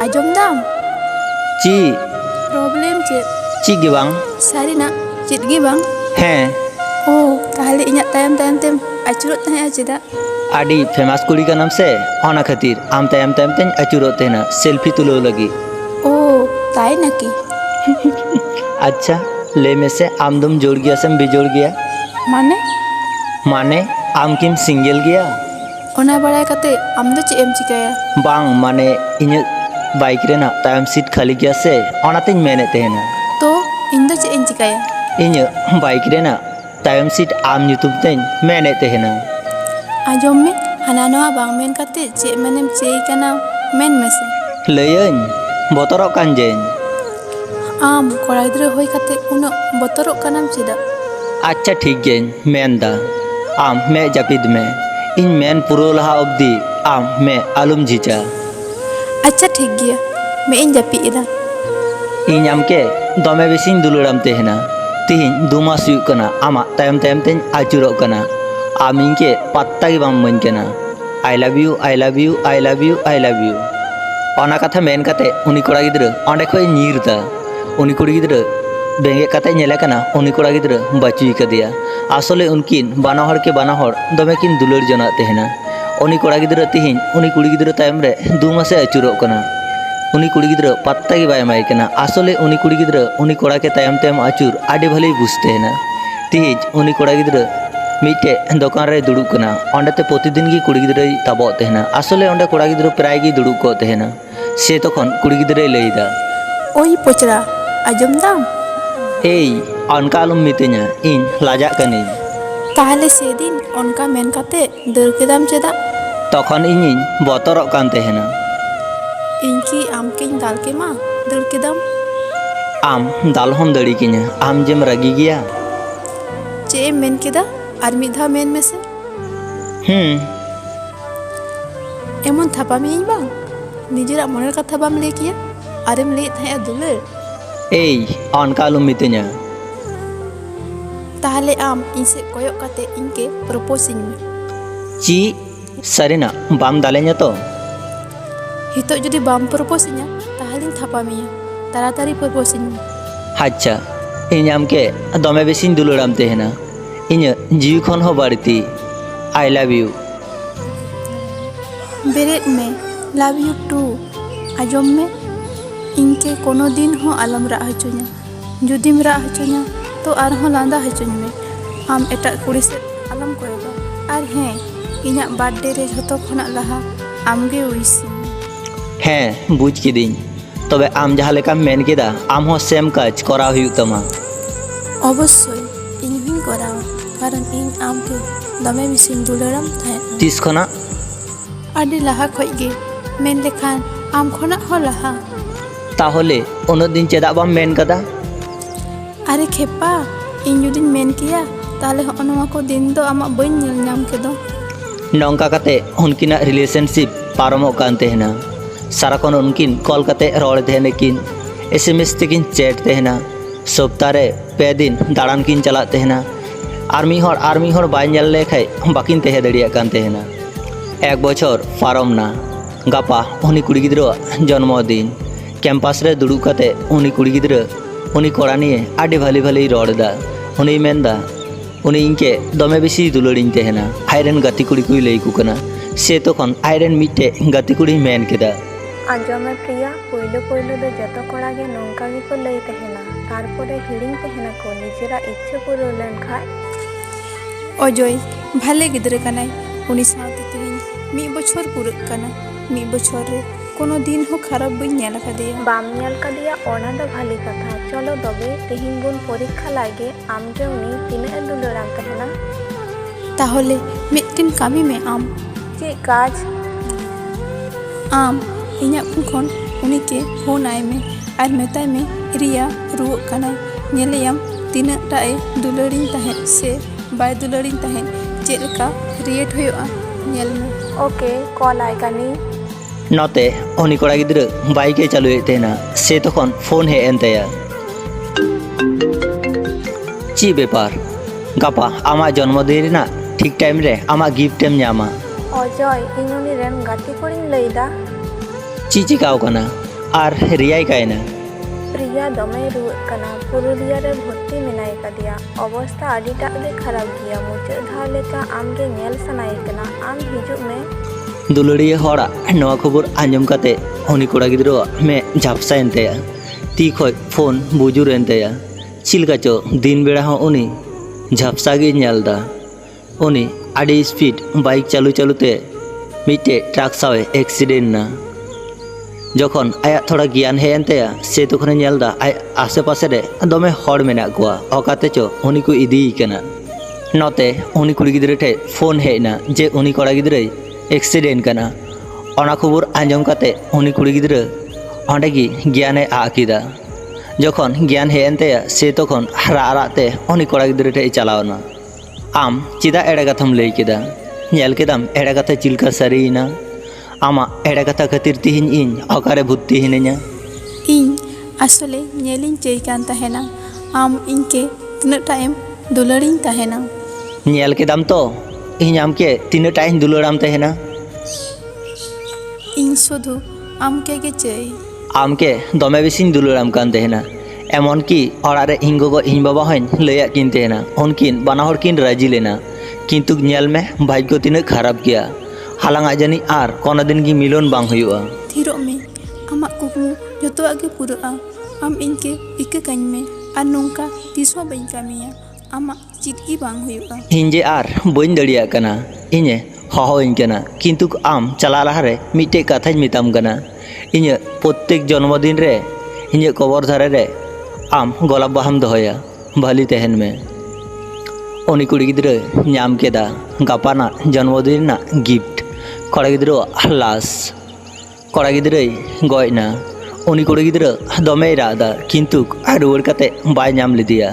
Ajom dam. Ci Problem cik. Ci ge bang. Sari nak cik gi bang. Heh, Oh, tahali inyak tayam tem acurut tanya cida. ᱟᱹᱰᱤ famous ᱠᱩᱲᱤ ᱠᱟᱱᱟᱢ ᱥᱮ ᱚᱱᱟ ᱠᱷᱟᱹᱛᱤᱨ ᱟᱢ ᱛᱟᱭᱚᱢ ᱛᱟᱭᱚᱢ ᱛᱮᱧ ᱟᱹᱪᱩᱨᱚᱜ ᱛᱟᱦᱮᱱᱟ ᱥᱮᱞᱯᱷᱤ ᱛᱩᱞᱟᱹᱣ ᱞᱟᱹᱜᱤᱫ। Oh, tai naki. ᱟᱪᱪᱷᱟ ᱞᱟᱹᱭ ᱢᱮᱥᱮ ᱟᱢ ᱫᱚᱢ ᱡᱳᱲ ᱜᱮᱭᱟ ᱥᱮᱢ ᱵᱤᱡᱳᱲ ᱜᱮᱭᱟ? Mane? ᱢᱟᱱᱮ ᱟᱢ ᱠᱤᱢ ᱥᱤᱝᱜᱮᱞ ᱜᱮᱭᱟ? Ona barai kate am do cik em cikaya. ᱵᱟᱝ ᱢᱟᱱᱮ ᱤᱧᱟᱹᱜ ᱵᱟᱭᱤᱠ ᱨᱮᱱᱟᱜ ᱛᱟᱭᱚᱢ ᱥᱤᱴ ᱠᱷᱟᱹᱞᱤ ᱜᱮᱭᱟ ᱥᱮ ᱚᱱᱟᱛᱮᱧ ᱢᱮᱱᱮᱫ ᱛᱟᱦᱮᱱᱟ। To, ᱤᱧ do cik em cikaya. ᱤᱧᱟᱹᱜ ᱵᱟᱭᱤᱠ ᱨᱮᱱᱟᱜ ᱛᱟᱭᱚᱢ ᱥᱤᱴ ᱟᱢ ᱧᱩᱛᱩᱢ ᱛᱮᱧ ᱢᱮᱱᱮᱫ ᱛᱟᱦᱮᱱᱟ। Ajom me, hana noa bang men kate cik menem cik kana men mese. ᱞᱟᱹᱭᱟᱹᱧ ᱵᱚᱛᱚᱨᱚᱜ ᱠᱟᱱ ᱡᱟᱹᱧ। Am kora gidra hoi kate uno botorok kanam cida. ᱟᱪᱪᱷᱟ ᱴᱷᱤᱠ ᱜᱮᱭᱟᱧ ᱢᱮᱱᱫᱟ ᱟᱢ ᱢᱮᱫ ᱡᱟᱹᱯᱤᱫ ᱢᱮ ᱤᱧ ᱢᱮᱱ ᱯᱩᱨᱟᱹᱣ ᱞᱟᱦᱟ ᱚᱵᱫᱤ ᱟᱢ ᱢᱮᱫ ᱟᱞᱚᱢ ᱡᱷᱤᱡᱟ। Acha thik gaya. Me in japi ida. ᱤᱧ ᱟᱢᱠᱮ ᱫᱚᱢᱮ ᱵᱮᱥᱤᱧ ᱫᱩᱞᱟᱹᱲᱟᱢ ᱛᱟᱦᱮᱱᱟ। ᱛᱤᱦᱤᱧ 2 ᱢᱟᱥ ᱦᱩᱭᱩᱜ ᱠᱟᱱᱟ ᱟᱢᱟᱜ ᱛᱟᱭᱚᱢ ᱛᱟᱭᱚᱢ ᱛᱮᱧ ᱟᱹᱪᱩᱨᱚᱜ ᱠᱟᱱᱟ। ᱟᱢ ᱤᱧᱠᱮ ᱯᱟত্তা ᱜᱮ ᱵᱟᱢ ᱤᱢᱟᱹᱧ ᱠᱟᱱᱟ। ᱟᱭ ᱞᱟᱵᱷ ᱤᱭᱩ ᱟᱭ ᱞᱟᱵᱷ ᱤᱭᱩ ᱟᱭ ᱞᱟᱵᱷ ᱤᱭᱩ ᱟᱭ ᱞᱟᱵᱷ ᱤᱭᱩ ᱚᱱᱟ ᱠᱟᱛᱷᱟ ᱢᱮᱱ ᱠᱟᱛᱮ ᱩᱱᱤ ᱠᱚᱲᱟ ᱜᱤᱫᱽᱨᱟᱹ ᱚᱸᱰᱮ ᱠᱷᱚᱡ ᱧᱤᱨ ᱫᱟ। ᱩᱱᱤ ᱠᱩᱲᱤ ᱜᱤᱫᱽᱨᱟᱹ ᱵᱮᱸᱜᱮᱫ ᱠᱟᱛᱮ ᱧᱮᱞᱮ ᱠᱟᱱᱟ ᱩᱱᱤ ᱠᱚᱲᱟ ᱜᱤᱫᱽᱨᱟᱹ ᱵᱟᱹᱪᱩᱭ ᱠᱟᱫᱮᱭᱟ। ᱟᱥᱚᱞᱮ ᱩᱱᱠᱤᱱ ᱵᱟᱱᱟ ᱦᱚᱲ ᱠᱮ ᱵᱟᱱᱟ ᱦᱚᱲ ᱫᱚᱢᱮ ᱠᱤᱱ ᱫᱩᱞᱟᱹᱲ ᱡᱚᱱᱟᱜ ᱛᱟᱦᱮᱱᱟ। ᱩᱱᱤ ᱠᱚᱲᱟ ᱜᱤᱫᱽᱨᱟᱹ ᱛᱤᱦᱤᱧ ᱩᱱᱤ ᱠᱩᱲᱤ ᱜᱤᱫᱽᱨᱟᱹ ᱛᱟᱭᱚᱢ ᱨᱮ 2 ᱢᱟᱥᱮ ᱟᱹᱪᱩᱨᱚᱜ ᱠᱟᱱᱟ। उनी कुड़ी गिद्रा पत्ता की बाय माय कना आसले उनी कुड़ी गिद्रा उनी कोड़ा के तायम तायम आचुर आडे भले बुझते हैं ना तीज उनी कोड़ा गिद्रा मिटे दुकान रे दुड़ुब कना ओंडे प्रतिदिन की कुड़ी गिद्रा ताबोते हैं ना आसले ओंडे कोड़ा गिद्रा प्राय की दुड़ुब कोते हैं ना से तखन कुड़ी गिद्रा लैदा Oi pochra, ajom dam. एई अनका आलम मितेኛ इन लाजा कनी Tahale sedin onka men kate dar kedam cida. तखन इन बतरक कान तहेना Inki amkein dal ke ma dar kedam. आम दाल हम दड़ी कि냐 आम जेम रगी गया Cik em men keda ar midha men mese. Emon thapa me ᱤᱧ bang. Nijera moner katha bam lay kiya. Arem lay thaya dular. एई अनका आलम मितेኛ Tahale am inse koyok kate inke propose me. ची सरीना बाम दालेnya तो Hitok judi bam propose nya, tahalin thapa me. Taratari propose me. अच्छा इन आमके दमे बेसिन दुलड़ाम तहेना इन जीवी खन हो बाड़ती I love you Beret me, love you too. Ajom me, inke kono din ho alam ra hachunya. Judim ra hachunya, to arho landa hachuny me. Am etak kuri se alam koyoga. Ar he, inyak birthday re jhoto khonak laha amge wish me. हैं बुझ किदिन तबे आम जहाँ लेका main केदा आम हो same काज करा हुई तमा Obossoy, ᱤᱧ ᱦᱚᱧ ᱠᱚᱨᱟᱣᱟ ᱠᱟᱨᱚᱱ ᱤᱧ ᱟᱢকে ᱫᱚᱢᱮ ᱵᱮᱥᱤᱧ ᱫᱩᱞᱟᱹᱲᱟᱢ ᱛᱟᱦᱮᱸᱫ तीस खना ᱟᱹᱰᱤ ᱞᱟᱦᱟ ᱠᱷᱚᱡ ᱜᱮ ᱢᱮᱱ ᱞᱮᱠᱷᱟᱱ ᱟᱢ ᱠᱷᱚᱱᱟᱜ ᱦᱚᱸ ᱞᱟᱦᱟ ताहले उन दिन चेदा बाम मेन कदा ᱟᱨᱮ ᱠᱷᱮᱯᱟ ᱤᱧ ᱡᱩᱫᱤᱧ ᱢᱮᱱ ᱠᱮᱭᱟ ᱛᱟᱦᱞᱮ ᱦᱚᱸ ᱱᱚᱣᱟ ᱠᱚ ᱫᱤᱱ ᱫᱚ ᱟᱢᱟᱜ ᱵᱟᱹᱧ ᱧᱮᱞ ᱧᱟᱢ ᱠᱮᱫᱚ नौका कते उनकिना रिलेशनशिप पारमो कान तहेना साराखन उनकिन कॉल कते रोड़ तहेने किन एसएमएस तेकिन चैट तहेना सप्ताह रे 2 दिन दाड़ान किन चला तहेना आर्मी हर बाय नेल लेखाय बाकिन तहे दड़िया कान तहेना 1 बछर पारमना गापा उनी कुड़ी गिद्रा जन्मदिन कैंपास रे दुड़ुब कते उनी कुड़ी गिद्रा उनी कोड़ा निये आडि भाली भाली रोड़दा उनी मेनदा उनी इनके दमे बेसी दुलड़िन तहेना आयरन गाती कुड़ी कुई लई कुकना से तखन आयरन मिटे गाती कुड़ी मेन केदा आंजमे प्रिया पोइलो पोइलो दो जतो कोड़ा गे नोंका गे को लई तहेना तारपरे हिड़िंग तहेना को निजेरा इच्छा पूरा लेन खाय অজয় ভালে গিদ্রে কানাই উনি সাথে তেহিন মি বছর পুরুক কানা মি বছর রে কোনো দিন হো খারাপ বই নেলা কাদিয়া बाम नेल कदिया ओना दो भाली कथा चलो दबे तेहिन बुन परीक्षा लागे आमगे उनी तिने दुलड़ाम तहेना তাহলে মিটিন কামি মে আম चे काज आम इᱧᱟᱜ ᱯᱷᱳᱱ ᱠᱷᱚᱱ ᱩᱱᱤকে ᱯᱷᱳᱱ ᱟᱭ ᱢᱮ ᱟᱨ ᱢᱮᱛᱟᱭ ᱢᱮ ᱨᱤᱭᱟ ᱨᱩᱣᱟᱹᱜ ᱠᱟᱱᱟᱭ ᱧᱮᱞᱮᱭᱟᱢ ᱛᱤᱱᱟᱹᱜ ᱴᱟᱜ ᱮ ᱫᱩᱞᱟᱹᱲᱤᱧ ᱛᱟᱦᱮᱸᱫ ᱥᱮ ᱵᱟᱭ ᱫᱩᱞᱟᱹᱲᱤᱧ ᱛᱟᱦᱮᱸᱫ ᱪᱮᱫ ᱞᱮᱠᱟ ᱨᱤᱭᱮᱴ ᱦᱩᱭᱩᱜᱼᱟ ᱧᱮᱞ ᱢᱮ ओके कॉल आय कनी नते उनी कोड़ा गिद्रा बाइक चालुए तहेना से तखन फोन हे एन तया ची बेपार गापा आमा जन्मदिन रेना ठीक टाइम रे आमा गिफ्ट एम ᱧᱟᱢᱟ अजय इन उनी रेन गाती कोड़िन लईदा ची चिकाव कना আর রিয়াই কায়না। प्रिया दमे रुआक कना पुरुलिया रे भर्ती मेनाय कदिया अवस्था आडिटा गे खराब गिया मुचाद धाव लेका आमगे नेल सनाय कना आम हिजुग में। दुलड़िया हड़ा नवा खबर आंजम काते उनी कोड़ा गिद्रो में झापसायन तया ती खय फोन बुजुरेन तया चिलका चो दिन बेड़ा हो उनी झापसा गे नेलदा उनी आडी स्पीड बाइक चालू चालूते मिटे ट्राक सावे एक्सीडेंट ना जखन आया थोड़ा ज्ञान हेन तया से तखने नेलदा आय आसे पासे रे दमे हड़ मेना कोआ अकाते चो उनी को इदी कना नते उनी कुड़ी गिद्रे ठे फोन हेना जे उनी कोड़ा गिद्रे एक्सीडेंट कना ओना खबर आंजम काते उनी कुड़ी गिद्रे ओंडे गी ज्ञाने आकिदा जखन ज्ञान हेन तया से तखन राते उनी कोड़ा गिद्रे ठे चलावना आम चिदा एड़ा कथम लई केदा नेल केदाम एड़ा कथा चिलका सरीना आमा एड़ा कथा खातिर तिहिन इन अकारे भुत्ती हिने냐 इन आसले नेलिन चेय कान तहेना आम इनके तिना टाइम दुलड़िन तहेना नेल केदाम तो इन आमके तिना टाइम दुलड़ाम तहेना इन शुधु आमके गे चेय आमके दमे बेसिन दुलड़ाम कान तहेना एमन की ओड़ा रे इन गोगो इन बाबा हन लैया किन तहेना उनकिन बाना हर किन राजी लेना किंतु नेल में भाग्य तिना खराब किया हालांगा जानी आर कोना दिन की मिलन बांग हुआ थिरो में आमा कुकमु जतोआ गे पुरा आम इनके इके काइन में आर नोंका तिसो बइन कामिया आमा चिटकी बांग हुआ इंजे आर बइन दड़िया कना इने हहोइन कना किंतु आम चला लहारे मिटे कथाज मिताम कना इने प्रत्येक जन्मदिन रे इने कबर धारे रे आम गोलाप बाहाम दहया भाली तहन में उनी कुड़ी गिद्रे नाम केदा गापाना जन्मदिन ना गिफ्ट कड़ा गिद्रो लास कड़ा गिद्रे गयना उनी कुड़ी गिद्रे दमे रादा किंतु रुवाड़ काते बाय नाम लिदिया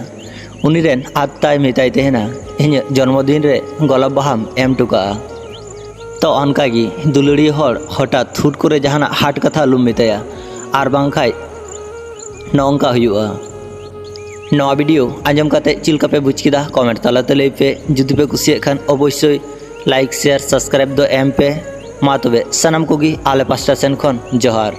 उनी रेन आत्ताय मेताय तहेना इने जन्मदिन रे गोलाप बाहाम एम टुका तो अनकागी दुलड़िया हड़ हठात हुट करे जहाना हाट कथा आलुम मेताया आर बांखाय नौका हुआ नवा वीडियो आंजम काते चिलका पे बुझ किदा कमेंट तालाते लई पे जुदी पे कुसिया खान अवश्य लाइक शेयर सब्सक्राइब दो एम पे मा तबे सनम कोगी आले पास्टा सेन खन जोहार।